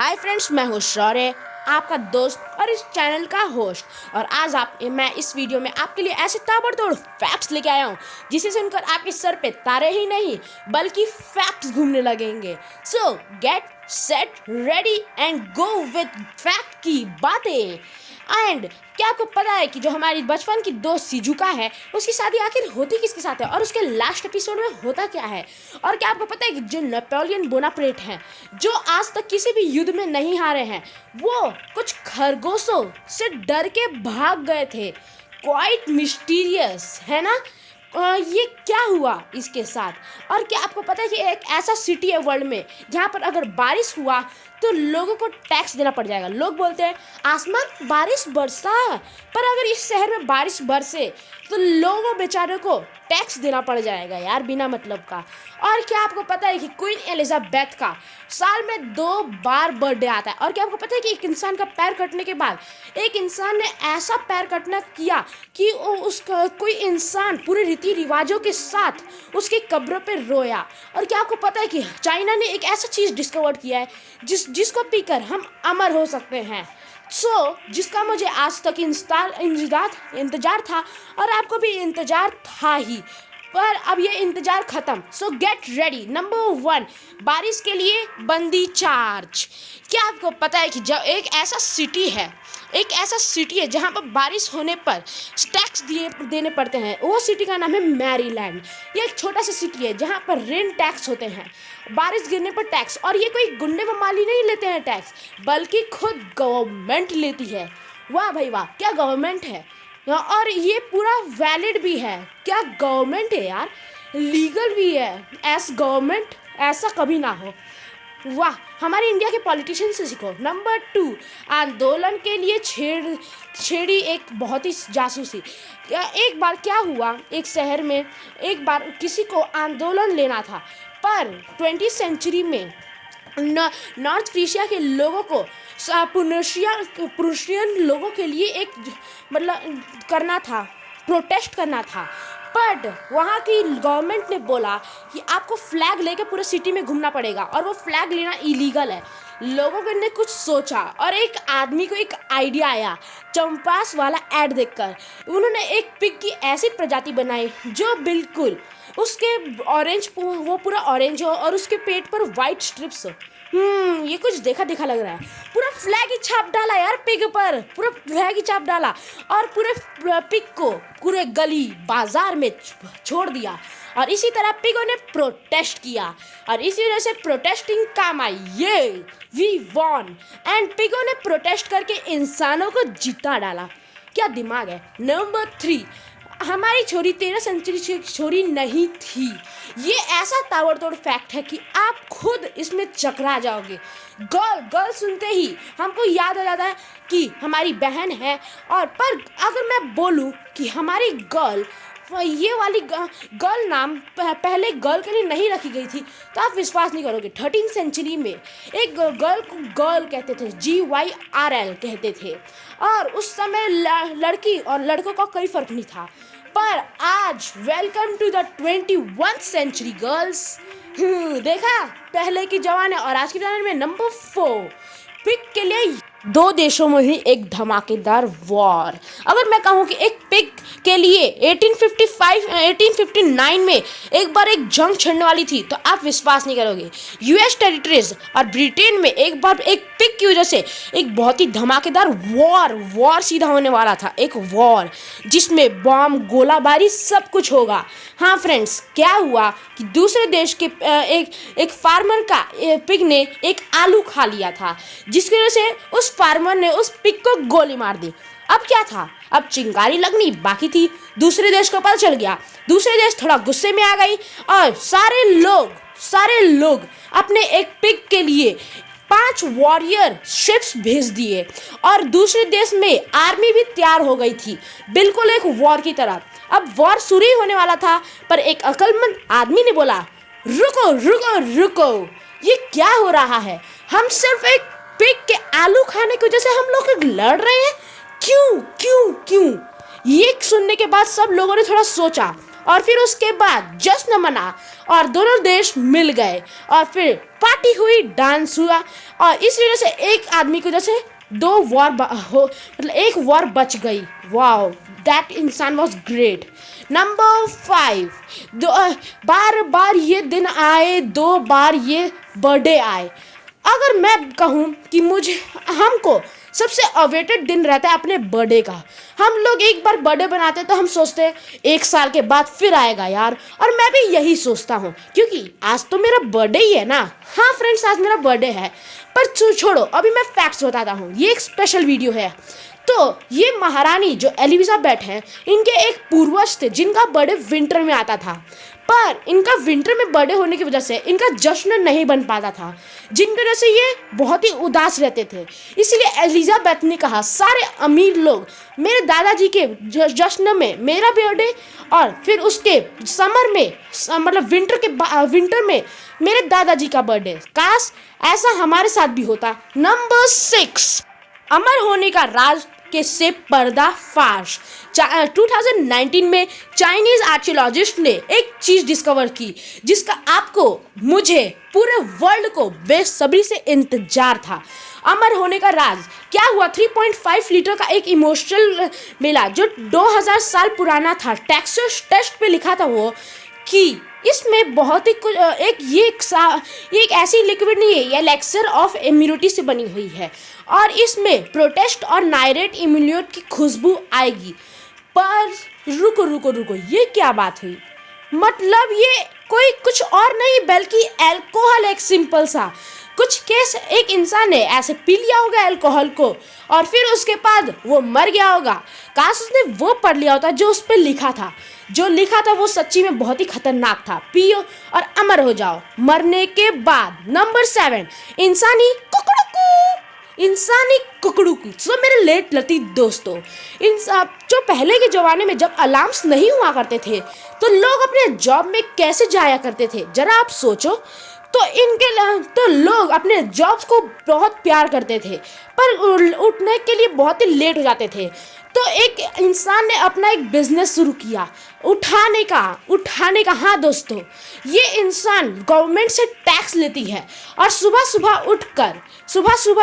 Hi friends, मैं हूँ शौर्य, आपका दोस्त और इस चैनल का होस्ट। और आज मैं इस वीडियो में आपके लिए ऐसे ताबड़तोड़ फैक्ट्स लेके आया हूँ जिसे सुनकर आपके सर पे तारे ही नहीं बल्कि फैक्ट्स घूमने लगेंगे। सो get set ready and go with fact की बातें। एंड क्या आपको पता है कि जो हमारी बचपन की दोस्त सिजुका है उसकी शादी आखिर होती किसके साथ है और उसके लास्ट एपिसोड में होता क्या है? और क्या आपको पता है कि जो नेपोलियन बोनापार्ट हैं, जो आज तक किसी भी युद्ध में नहीं हारे हैं, वो कुछ खरगोशों से डर के भाग गए थे। क्वाइट मिस्टीरियस है ना? ये क्या हुआ इसके साथ? और क्या आपको पता है कि एक ऐसा सिटी है वर्ल्ड में जहाँ पर अगर बारिश हुआ तो लोगों को टैक्स देना पड़ जाएगा। लोग बोलते हैं आसमान बारिश बरसा, पर अगर इस शहर में बारिश बरसे तो लोगों बेचारों को टैक्स देना पड़ जाएगा यार, बिना मतलब का। और क्या आपको पता है कि क्वीन एलिजाबेथ का साल में 2 बार बर्थडे आता है? और क्या आपको पता है कि एक इंसान का पैर कटने के बाद एक इंसान ने ऐसा पैर कटना किया कि उसका कोई इंसान पूरे रीति रिवाजों के साथ उसकी कब्र पे रोया? और क्या आपको पता है कि चाइना ने एक ऐसा चीज़ डिस्कवर किया है जिसको पीकर हम अमर हो सकते हैं? जिसका मुझे आज तक इंतजार था और आपको भी इंतजार था ही, पर अब ये इंतजार खत्म। सो गेट रेडी। नंबर 1, बारिश के लिए बंदी चार्ज। क्या आपको पता है कि जब एक ऐसा सिटी है जहाँ पर बारिश होने पर टैक्स देने पड़ते हैं, वो सिटी का नाम है मैरीलैंड। ये एक छोटा सा सिटी है जहाँ पर रेन टैक्स होते हैं, बारिश गिरने पर टैक्स। और ये कोई गुंडे ममाली नहीं लेते हैं टैक्स, बल्कि खुद गवर्नमेंट लेती है। वाह भाई वाह, क्या गवर्नमेंट है! और ये पूरा वैलिड भी है। क्या गवर्नमेंट है यार, लीगल भी है। एस गवर्नमेंट ऐसा कभी ना हो। वाह, हमारे इंडिया के पॉलिटिशियन से सीखो। नंबर 2, आंदोलन के लिए छेड़ी एक बहुत ही जासूसी। एक बार क्या हुआ, एक शहर में एक बार किसी को आंदोलन लेना था, पर 20वीं सेंचुरी में नॉर्थ एशिया के लोगों को प्रुशियन लोगों के लिए एक मतलब करना था, प्रोटेस्ट करना था। बट वहाँ की गवर्नमेंट ने बोला कि आपको फ्लैग लेके पूरे सिटी में घूमना पड़ेगा और वो फ्लैग लेना इलीगल है। लोगों ने कुछ सोचा और एक आदमी को एक आइडिया आया चंपास वाला ऐड देखकर। उन्होंने एक पिग की ऐसी प्रजाति बनाई जो बिल्कुल उसके वो पूरा ऑरेंज हो और उसके पेट पर वाइट स्ट्रिप्स हो। ये कुछ देखा देखा लग रहा है। पूरा फ्लैग ही छाप डाला यार पिग पर, पूरा फ्लैग ही छाप डाला और पूरे पिग को पूरे गली बाजार में छोड़ दिया। और इसी तरह पिगों ने प्रोटेस्ट किया और इसी वजह से प्रोटेस्टिंग काम आई। ये वी वॉन। एंड पिगों ने प्रोटेस्ट करके इंसानों को जीता डाला। क्या दिमाग है। नंबर 3, हमारी छोरी 13 सेंचुरी से छोरी नहीं थी। ये ऐसा ताबड़तोड़ फैक्ट है कि आप खुद इसमें चकरा जाओगे। गर्ल सुनते ही हमको याद आ जाता है कि हमारी बहन है। और पर अगर मैं बोलूँ कि हमारी गर्ल, ये वाली गर्ल नाम पहले गर्ल के लिए नहीं रखी गई थी तो आप विश्वास नहीं करोगे। 13वीं सेंचुरी में एक गर्ल को गर्ल कहते थे, GYRL कहते थे। और उस समय लड़की और लड़कों का कोई फर्क नहीं था। पर आज welcome to the 21st century girls. देखा पहले की जमाने और आज के जमाने में। नंबर 4, पिग के लिए 2 देशों में ही एक धमाकेदार वॉर। अगर मैं कहूँ कि एक पिग के लिए 1859 में एक बार एक जंग छिड़ने वाली थी तो आप विश्वास नहीं करोगे। US टेरिटरीज और ब्रिटेन में एक बार एक पिग की वजह से एक बहुत ही धमाकेदार वॉर सीधा होने वाला था। एक वॉर जिसमें बम, गोलाबारी सब कुछ होगा। हाँ फ्रेंड्स, क्या हुआ कि दूसरे देश के एक फार्मर का पिग ने एक आलू खा लिया था, जिसकी वजह से उस फार्मर ने उस पिग को गोली मार दी। अब क्या था, अब चिंगारी लगनी बाकी थी। दूसरे देश को पता चल गया, दूसरे देश थोड़ा गुस्से में आ गई और सारे लोग अपने एक पिग के लिए 5 वॉरियर शिप्स भेज दिए और दूसरे देश में आर्मी भी तैयार हो गई थी, बिल्कुल एक वॉर की तरह। अब वॉर शुरू ही होने वाला था, पर एक अक्लमंद आदमी ने बोला रुको रुको रुको, ये क्या हो रहा है? हम सिर्फ एक पिग के आलू खाने की वजह से हम लोग लड़ रहे हैं। क्यों? ये सुनने के बाद सब लोगों ने थोड़ा सोचा और फिर उसके बाद जश्न मना और दोनों देश मिल गए और फिर पार्टी हुई, डांस हुआ और इस वजह से एक आदमी को जैसे दो वॉर मतलब एक वॉर बच गई। वाओ, दैट इंसान वॉज ग्रेट। नंबर 5, बार बार ये दिन आए, 2 बार ये बर्थडे आए। अगर मैं कहूँ कि हमको सबसे अवेटेड दिन रहता है अपने बर्थडे का। हम लोग एक बार बर्थडे बनाते हैं तो हम सोचते हैं 1 साल के बाद फिर आएगा यार, और मैं भी यही सोचता हूँ क्योंकि आज तो मेरा बर्थडे ही है ना। हाँ फ्रेंड्स, आज मेरा बर्थडे है, पर छोड़ो, अभी मैं फैक्ट्स बताता हूँ। ये एक स्पेशल वीडियो है। तो ये महारानी जो एलिजाबेथ है, इनके एक पूर्वज थे जिनका बर्थडे विंटर में आता था, पर इनका विंटर में बर्थडे होने की वजह से इनका जश्न नहीं बन पाता था, जिनकी वजह से ये बहुत ही उदास रहते थे। इसलिए एलिजाबेथ ने कहा, सारे अमीर लोग मेरे दादाजी के जश्न में मेरा बर्थडे और फिर उसके समर में मतलब विंटर में मेरे दादाजी का बर्थडे, काश ऐसा हमारे साथ भी होता। नंबर 6, अमर होने का राज के से पर्दाफाश। 2019 में चाइनीज आर्कियोलॉजिस्ट ने एक चीज डिस्कवर की जिसका आपको, मुझे, पूरे वर्ल्ड को बेसब्री से इंतजार था। अमर होने का राज क्या हुआ? 3.5 लीटर का एक इमोशनल मिला जो 2000 साल पुराना था। टेक्स्ट पे लिखा था वो कि इसमें बहुत ही कुछ एक ऐसी लिक्विड नहीं है, यह एलेक्सर ऑफ इम्यूनिटी से बनी हुई है और इसमें प्रोटेस्ट और नाइरेट इम्यूनिट की खुशबू आएगी। पर रुको, ये क्या बात हुई? मतलब ये कोई कुछ और नहीं बल्कि अल्कोहल, एक सिंपल सा कुछ केस एक इंसान ने ऐसे पी लिया होगा अल्कोहल को और फिर उसके बाद वो मर गया होगा। काश उसने वो पढ़ लिया होता जो उस पर लिखा था। जो लिखा था वो सच्ची में बहुत ही खतरनाक था। पियो और अमर हो जाओ मरने के बाद। नंबर 7, इंसानी कुकड़ुकू। सो मेरे लेट लती दोस्तों, जो पहले के ज़माने में जब अलार्म्स नहीं हुआ करते थे तो लोग अपने जॉब में कैसे जाया करते थे, जरा आप सोचो। तो लोग अपने जॉब्स को बहुत प्यार करते थे पर उठने के लिए बहुत ही लेट हो जाते थे। तो एक इंसान ने अपना एक बिजनेस शुरू किया उठाने का। हाँ दोस्तों, ये इंसान गवर्नमेंट से टैक्स लेती है और सुबह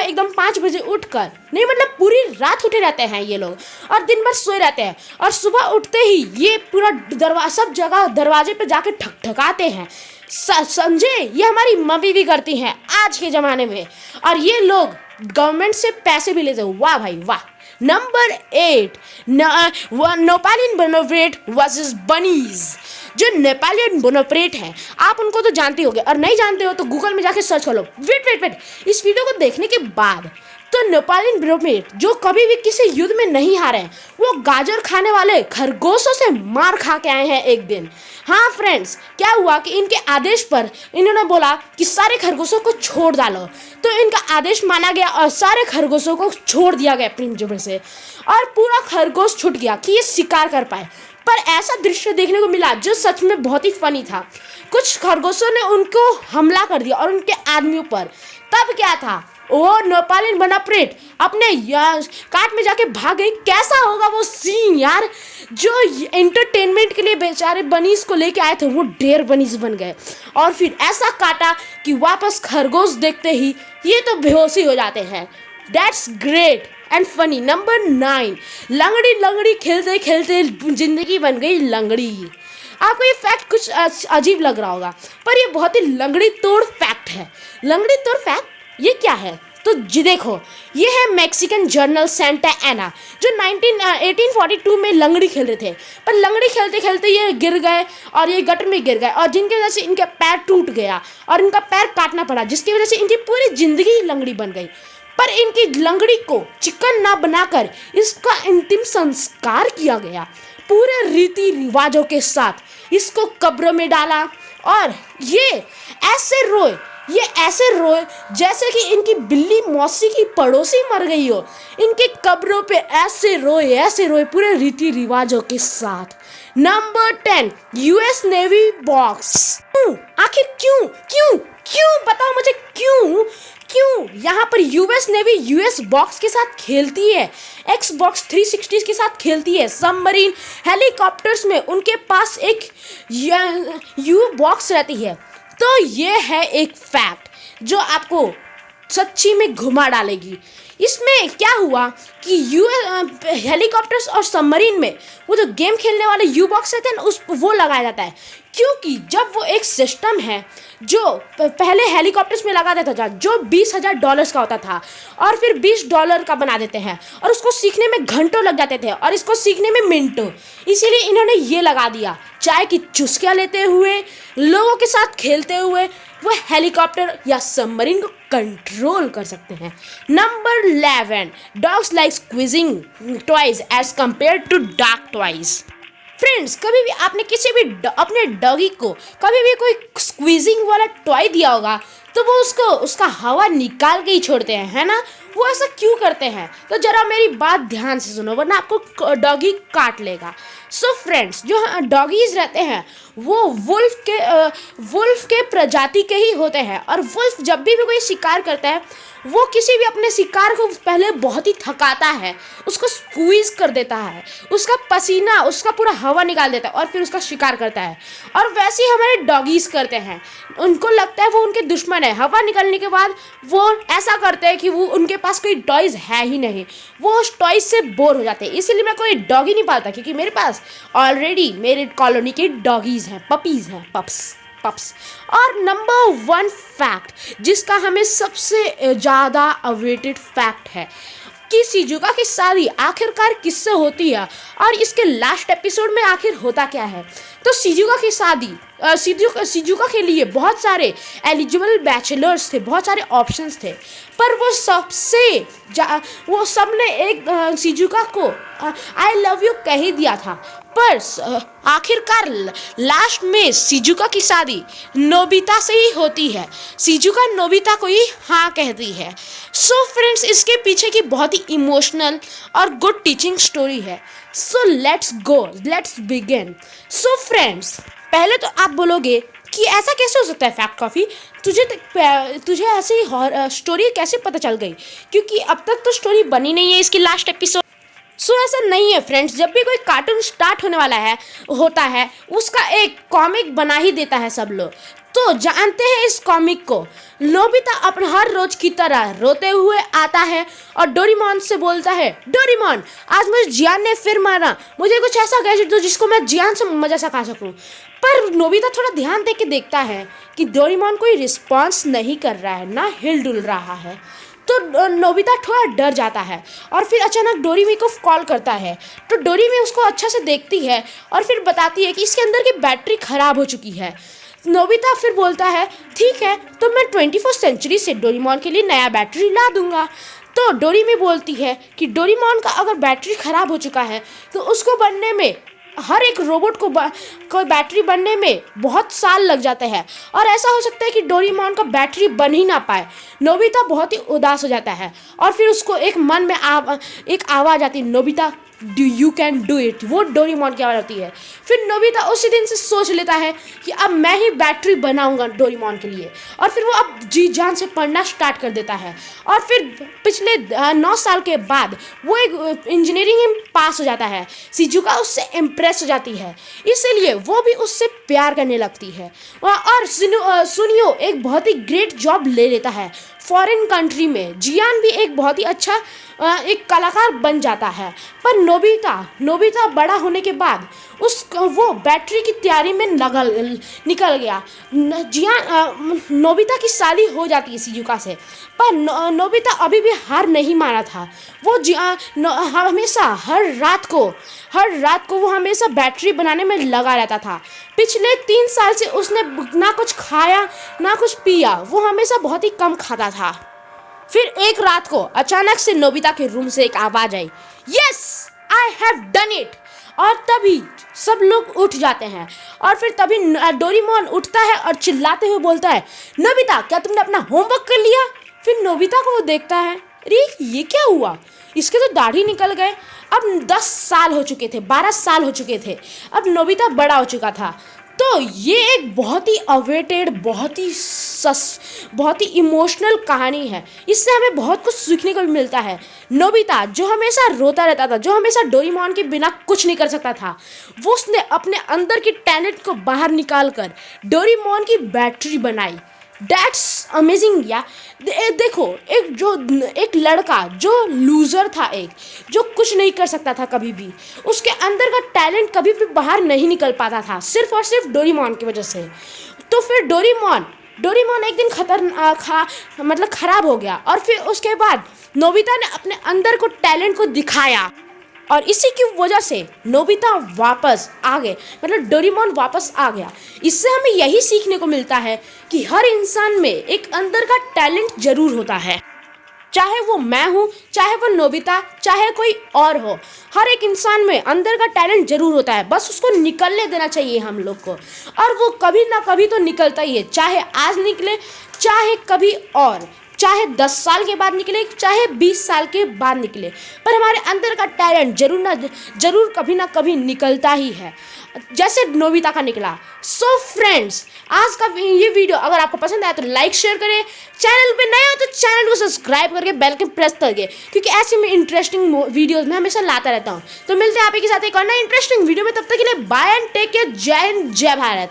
एकदम 5 बजे उठकर, नहीं मतलब पूरी रात उठे रहते हैं ये लोग और दिन भर सोए रहते हैं और सुबह उठते ही ये पूरा सब जगह दरवाजे पे जाके ठकठकाते हैं। समझे, ये हमारी मम्मी भी करती हैं आज के ज़माने में और ये लोग गवर्नमेंट से पैसे भी लेते हैं। वाह भाई वाह। Number 8, Napoleon Bonaparte versus bunnies. जो नेपोलियन बोनापार्ट हैं, आप उनको तो जानते होंगे और नहीं जानते हो तो गूगल में जाके सर्च कर लो। वेट, इस वीडियो को देखने के बाद तो नेपोलियन बोनापार्ट जो कभी भी किसी युद्ध में नहीं हारे हैं, वो गाजर खाने वाले खरगोशों से मार खा के आए हैं एक दिन। हाँ फ्रेंड्स, क्या हुआ कि इनके आदेश पर इन्होंने बोला कि सारे खरगोशों को छोड़ डालो, तो इनका आदेश माना गया और सारे खरगोशों को छोड़ दिया गया पिंजरे से और पूरा खरगोश छूट गया कि ये शिकार कर पाए। पर ऐसा दृश्य देखने को मिला जो सच में बहुत ही फनी था। कुछ खरगोशों ने उनको हमला कर दिया और उनके आदमियों पर। तब क्या था, वो नेपोलियन बोनापार्ट अपने काट में जाके भाग गई। कैसा होगा वो सीन यार, जो एंटरटेनमेंट के लिए बेचारे बनीज को लेके आए थे वो ढेर बनीज बन गए और फिर ऐसा काटा कि वापस खरगोश देखते ही ये तो बेहोशी हो जाते हैं। That's great and funny. Number 9, लंगड़ी खेलते खेलते जिंदगी बन गई लंगड़ी। आपको ये फैक्ट कुछ अजीब लग रहा होगा पर ये बहुत ही लंगड़ी तोड़ फैक्ट है। लंगड़ी तोड़ फैक्ट ये क्या है तो जी देखो, ये है मैक्सिकन जर्नल सेंटा एना जो 1842 में लंगड़ी खेल रहे थे, पर लंगड़ी खेलते खेलते ये गिर गए और ये गटर में गिर गए और जिनकी वजह से इनका पैर टूट गया और इनका पैर काटना पड़ा, जिसकी वजह से इनकी पूरी जिंदगी लंगड़ी बन गई। पर इनकी लंगड़ी को चिकन ना बनाकर इसका अंतिम संस्कार किया गया पूरे रीति रिवाजों के साथ। इसको कब्र में डाला और ये ऐसे रोए जैसे कि इनकी बिल्ली मौसी की पड़ोसी मर गई हो। इनके कब्रों पे ऐसे रोए पूरे रीति रिवाजों के साथ। Number 10, US navy box. आखिर क्यों बताओ मुझे, क्यों यहाँ पर यूएस नेवी यूएस बॉक्स के साथ खेलती है, एक्सबॉक्स 360 के साथ खेलती है, सबमरीन हेलीकॉप्टर्स में उनके पास एक यू बॉक्स रहती है। तो ये है एक फैक्ट जो आपको सच्ची में घुमा डालेगी। इसमें क्या हुआ कि हेलीकॉप्टर्स और सबमरीन में वो जो गेम खेलने वाले यू बॉक्स रहते हैं ना, वो लगाया जाता है, क्योंकि जब वो एक सिस्टम है जो पहले हेलीकॉप्टर्स में लगा देता था जो $20,000 का होता था और फिर $20 का बना देते हैं और उसको सीखने में घंटों लग जाते थे और इसको सीखने में मिनटों, इसीलिए इन्होंने ये लगा दिया। चाय की चुस्कियाँ लेते हुए, लोगों के साथ खेलते हुए वो हेलीकॉप्टर या सबमरीन को कंट्रोल कर सकते हैं। Number 11, dogs like squeezing toys as compared to dark toys. Friends, कभी भी आपने किसी भी अपने डॉगी को कभी भी कोई स्क्वीजिंग वाला टॉय दिया होगा तो वो उसका हवा निकाल के ही छोड़ते हैं, है ना? वो ऐसा क्यों करते हैं? तो जरा मेरी बात ध्यान से सुनो, वरना आपको डॉगी काट लेगा। सो फ्रेंड्स, जो डॉगीज रहते हैं वो वुल्फ के प्रजाति के ही होते हैं और वुल्फ जब भी कोई शिकार करता है वो किसी भी अपने शिकार को पहले बहुत ही थकाता है, उसको स्क्वीज कर देता है, उसका पसीना, उसका पूरा हवा निकाल देता है और फिर उसका शिकार करता है। और वैसे ही हमारे डॉगीज करते हैं, उनको लगता है वो उनके दुश्मन है, हवा निकलने के बाद वो ऐसा करते हैं कि वो उनके पास कोई टॉयज है ही नहीं, वो उस टॉयज से बोर हो जाते हैं। इसीलिए मैं कोई डॉगी नहीं पालता, क्योंकि मेरे पास ऑलरेडी मेरे कॉलोनी के डॉगीज हैं, पपीज़ हैं, पप्स। और नंबर 1 फैक्ट जिसका हमें सबसे ज़्यादा अवेटेड फैक्ट है कि शिजुका की शादी आखिरकार किससे होती है और इसके लास्ट एपिसोड में आखिर होता क्या है। तो शिजुका की शादी शिजुका के लिए बहुत सारे एलिजिबल बैचलर्स थे, बहुत सारे ऑप्शंस थे, पर वो सबने एक शिजुका को आई लव यू कह ही दिया था। पर आखिरकार लास्ट में शिजुका की शादी नोबिता से ही होती है, शिजुका नोबिता को ही हाँ कहती है। सो फ्रेंड्स, इसके पीछे की बहुत ही इमोशनल और गुड टीचिंग स्टोरी है। So let's begin. So friends, पहले तो आप बोलोगे कि ऐसा कैसे हो सकता है फैक्ट कॉफ़ी, तुझे ऐसी स्टोरी कैसे पता चल गई, क्योंकि अब तक तो स्टोरी बनी नहीं है इसकी लास्ट एपिसोड। सो ऐसा नहीं है फ्रेंड्स, जब भी कोई कार्टून स्टार्ट होने वाला होता है उसका एक कॉमिक बना ही देता है सब लोग। तो जानते हैं इस कॉमिक को, नोबिता अपने हर रोज की तरह रोते हुए आता है और डोरेमोन से बोलता है, डोरेमोन आज मुझे जियान ने फिर मारा, मुझे कुछ ऐसा गैजेट दो जिसको मैं जियान से मजा सिखा सकूं। पर नोबिता थोड़ा ध्यान दे के देखता है कि डोरेमोन कोई रिस्पॉन्स नहीं कर रहा है, ना हिल डुल रहा है। तो नोबिता थोड़ा डर जाता है और फिर अचानक डोरेमी को कॉल करता है। तो डोरेमी उसको अच्छा से देखती है और फिर बताती है कि इसके अंदर की बैटरी ख़राब हो चुकी है। नोबिता फिर बोलता है, ठीक है तो मैं 21st सेंचुरी से डोरेमोन के लिए नया बैटरी ला दूंगा। तो डोरेमी बोलती है कि डोरेमोन का अगर बैटरी ख़राब हो चुका है तो उसको बनने में, हर एक रोबोट को बैटरी बनने में बहुत साल लग जाते हैं और ऐसा हो सकता है कि डोरेमोन का बैटरी बन ही ना पाए। नोबिता बहुत ही उदास हो जाता है और फिर उसको एक मन में एक आवाज़ आती है, Nobita you can do it. वो डोरेमोन की आवाज़ होती है। फिर नोबिता उसी दिन से सोच लेता है कि अब मैं ही बैटरी बनाऊंगा डोरेमोन के लिए और फिर वो अब जी जान से पढ़ना स्टार्ट कर देता है। और फिर पिछले 9 साल के बाद वो एक इंजीनियरिंग में पास हो जाता है। शिजुका उससे इम्प्रेस हो जाती है, इसीलिए वो भी उससे प्यार करने लगती है और सुनियो एक बहुत ही ग्रेट जॉब ले लेता है फॉरेन कंट्री में। जियान भी एक बहुत ही अच्छा एक कलाकार बन जाता है। पर नोबिता बड़ा होने के बाद वो बैटरी की तैयारी में निकल गया। नोबिता की शादी हो जाती है शिजुका से, पर नोबिता अभी भी हार नहीं माना था। वो हमेशा हर रात को वो हमेशा बैटरी बनाने में लगा रहता था। पिछले 3 साल से उसने ना कुछ खाया ना कुछ पिया, वो हमेशा बहुत ही कम खाता था। फिर एक रात को अचानक से नोबिता के रूम से एक आवाज़ आई, yes I have done it. और तभी सब लोग उठ जाते हैं और फिर तभी डोरेमोन उठता है और चिल्लाते हुए बोलता है, नोबिता क्या तुमने अपना होमवर्क कर लिया? फिर नोबिता को वो देखता है, अरे ये क्या हुआ, इसके तो दाढ़ी निकल गए। अब 10 साल हो चुके थे, 12 साल हो चुके थे। अब नोबिता बड़ा हो चुका था। तो ये एक बहुत ही अवेटेड, बहुत ही इमोशनल कहानी है। इससे हमें बहुत कुछ सीखने को भी मिलता है। नोबिता जो हमेशा रोता रहता था, जो हमेशा डोरेमोन के बिना कुछ नहीं कर सकता था, वो उसने अपने अंदर की टैलेंट को बाहर निकाल कर डोरेमोन की बैटरी बनाई। दैट्स अमेजिंग या देखो, एक लड़का जो लूज़र था, जो कुछ नहीं कर सकता था कभी भी, उसके अंदर का टैलेंट कभी भी बाहर नहीं निकल पाता था, सिर्फ और सिर्फ डोरेमोन की वजह से। तो फिर डोरेमोन एक दिन खराब हो गया, और फिर उसके बाद नोबिता ने अपने अंदर को टैलेंट को दिखाया, और इसी की वजह से नोबिता वापस आ गए, मतलब डोरेमोन वापस आ गया। इससे हमें यही सीखने को मिलता है कि हर इंसान में एक अंदर का टैलेंट जरूर होता है, चाहे वो मैं हूँ, चाहे वो नोबिता, चाहे कोई और हो। हर एक इंसान में अंदर का टैलेंट जरूर होता है, बस उसको निकलने देना चाहिए हम लोग को, और वो कभी ना कभी तो निकलता ही है, चाहे आज निकले, चाहे कभी और, चाहे 10 साल के बाद निकले, चाहे 20 साल के बाद निकले, पर हमारे अंदर का टैलेंट जरूर कभी ना कभी निकलता ही है, जैसे नोबिता का निकला। सो फ्रेंड्स, आज का ये वीडियो अगर आपको पसंद आया तो लाइक शेयर करें, चैनल पे नए हो तो चैनल को सब्सक्राइब करके बेल के प्रेस करके, क्योंकि ऐसे में इंटरेस्टिंग वीडियोस मैं हमेशा लाता रहता हूँ। तो मिलते हैं आप के साथ एक और नए इंटरेस्टिंग वीडियो में, तब तक के लिए बाय एंड टेक केयर। जय हिंद, जय भारत।